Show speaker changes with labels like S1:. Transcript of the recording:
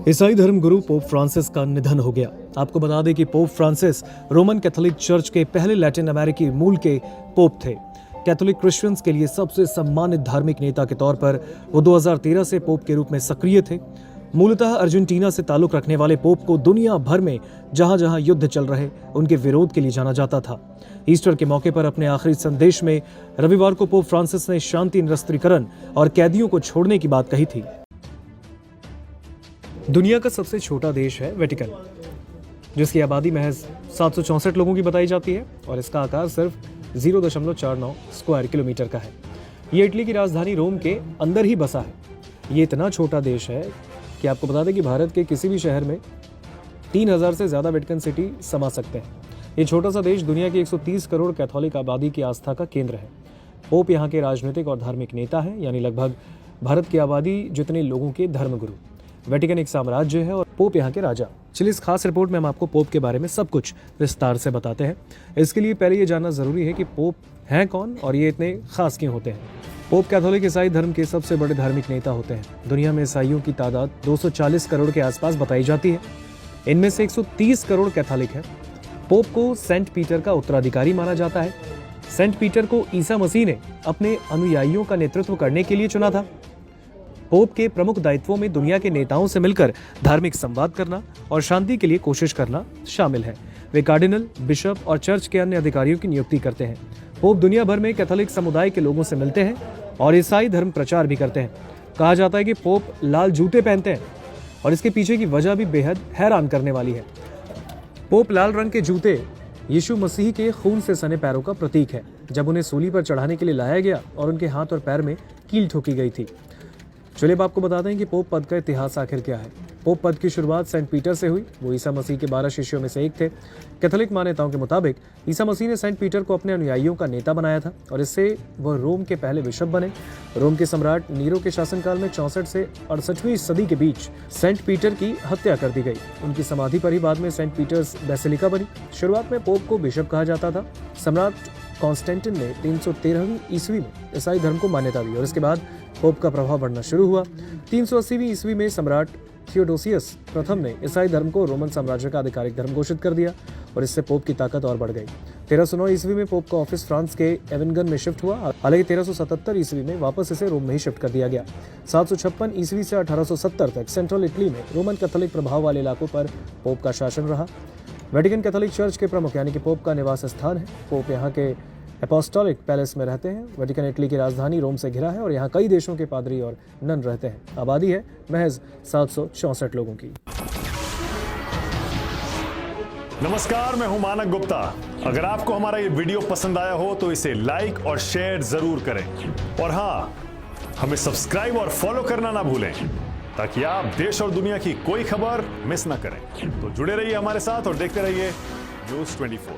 S1: ईसाई धर्म गुरु pope Francis का निधन हो गया। आपको बता दें कि pope Francis Roman Catholic church के पहले लैटिन अमेरिकी मूल के पोप थे। कैथोलिक क्रिश्चियंस के लिए सबसे सम्मानित धार्मिक नेता के तौर पर वो 2013 से पोप के रूप में सक्रिय थे। मूलतः अर्जेंटीना से ताल्लुक रखने वाले पोप को दुनिया भर में जहां जहां युद्ध चल रहे उनके विरोध के लिए जाना जाता था। ईस्टर के मौके पर अपने आखिरी संदेश में रविवार को पोप फ्रांसिस ने शांति, निरस्त्रीकरण और कैदियों को छोड़ने की बात कही थी। दुनिया का सबसे छोटा देश है वेटिकन, जिसकी आबादी महज 764 लोगों की बताई जाती है और इसका आकार सिर्फ 0.49 स्क्वायर किलोमीटर का है। ये इटली की राजधानी रोम के अंदर ही बसा है। ये इतना छोटा देश है कि आपको बता दें कि भारत के किसी भी शहर में 3000 से ज़्यादा वेटिकन सिटी समा सकते हैं। ये छोटा सा देश दुनिया की 130 करोड़ कैथोलिक आबादी की आस्था का केंद्र है। पोप यहाँ के राजनीतिक और धार्मिक नेता हैं, यानी लगभग भारत की आबादी जितने लोगों के धर्मगुरु। वेटिकन एक साम्राज्य है और पोप यहाँ के राजा। चलिए, इस खास रिपोर्ट में हम आपको पोप के बारे में सब कुछ विस्तार से बताते हैं। इसके लिए पहले ये जानना जरूरी है कि पोप हैं कौन और ये इतने खास क्यों होते हैं। पोप कैथोलिक ईसाई धर्म के सबसे बड़े धार्मिक नेता होते हैं। दुनिया में ईसाइयों की तादाद 240 करोड़ के आसपास बताई जाती है। इनमें से 130 करोड़ कैथोलिक हैं। पोप को सेंट पीटर का उत्तराधिकारी माना जाता है। सेंट पीटर को ईसा मसीह ने अपने अनुयायियों का नेतृत्व करने के लिए चुना था। पोप के प्रमुख दायित्वों में दुनिया के नेताओं से मिलकर धार्मिक संवाद करना और शांति के लिए कोशिश करना शामिल है। वे कार्डिनल, बिशप और चर्च के अन्य अधिकारियों की नियुक्ति करते हैं। पोप दुनिया भर में कैथोलिक समुदाय के लोगों से मिलते हैं और ईसाई धर्म प्रचार भी करते हैं। कहा जाता है कि पोप लाल जूते पहनते हैं और इसके पीछे की वजह भी बेहद हैरान करने वाली है। पोप लाल रंग के जूते यीशु मसीह के खून से सने पैरों का प्रतीक है, जब उन्हें सूली पर चढ़ाने के लिए लाया गया और उनके हाथ और पैर में कील ठोकी गई थी। चलिए अब आपको बताते हैं कि पोप पद का इतिहास आखिर क्या है। पोप पद की शुरुआत सेंट पीटर से हुई। वो ईसा मसीह के 12 शिष्यों में से एक थे। कैथोलिक मान्यताओं के मुताबिक ईसा मसीह ने सेंट पीटर को अपने अनुयायियों का नेता बनाया था और इससे वह रोम के पहले बिशप बने। रोम के सम्राट नीरो के शासनकाल में 64 से 68वीं सदी के बीच सेंट पीटर की हत्या कर दी गई। उनकी समाधि पर ही बाद में सेंट पीटर्स बेसिलिका बनी। शुरुआत में पोप को बिशप कहा जाता था। सम्राट कॉन्स्टेंटिन ने 313वीं ईस्वी में ईसाई धर्म को मान्यता दी और इसके बाद पोप का प्रभाव बढ़ना शुरू हुआ। 380वीं ईस्वी में सम्राट थियोडोसियस प्रथम ने ईसाई धर्म को रोमन साम्राज्य का आधिकारिक धर्म घोषित कर दिया और इससे पोप की ताकत और बढ़ गई। 1309 ईस्वी में पोप का ऑफिस फ्रांस के एवेनगन में शिफ्ट हुआ। हालांकि 1377 ईस्वी में वापस इसे रोम में ही शिफ्ट कर दिया गया। 756 ईस्वी से 1870 तक सेंट्रल इटली में रोमन कैथोलिक प्रभाव वाले इलाकों पर पोप का शासन रहा। वेटिकन कैथोलिक चर्च के प्रमुख यानी कि पोप का निवास स्थान है। पोप यहाँ के एपोस्टोलिक पैलेस में रहते हैं। वेटिकन इटली की राजधानी रोम से घिरा है और यहाँ कई देशों के पादरी और नन रहते हैं। आबादी है महज 764 लोगों की।
S2: नमस्कार, मैं हूं मानक गुप्ता। अगर आपको हमारा ये वीडियो पसंद आया हो तो इसे लाइक और शेयर जरूर करें और हाँ, हमें सब्सक्राइब और फॉलो करना ना भूलें ताकि आप देश और दुनिया की कोई खबर मिस ना करें। तो जुड़े रहिए हमारे साथ और देखते रहिए न्यूज़ 24।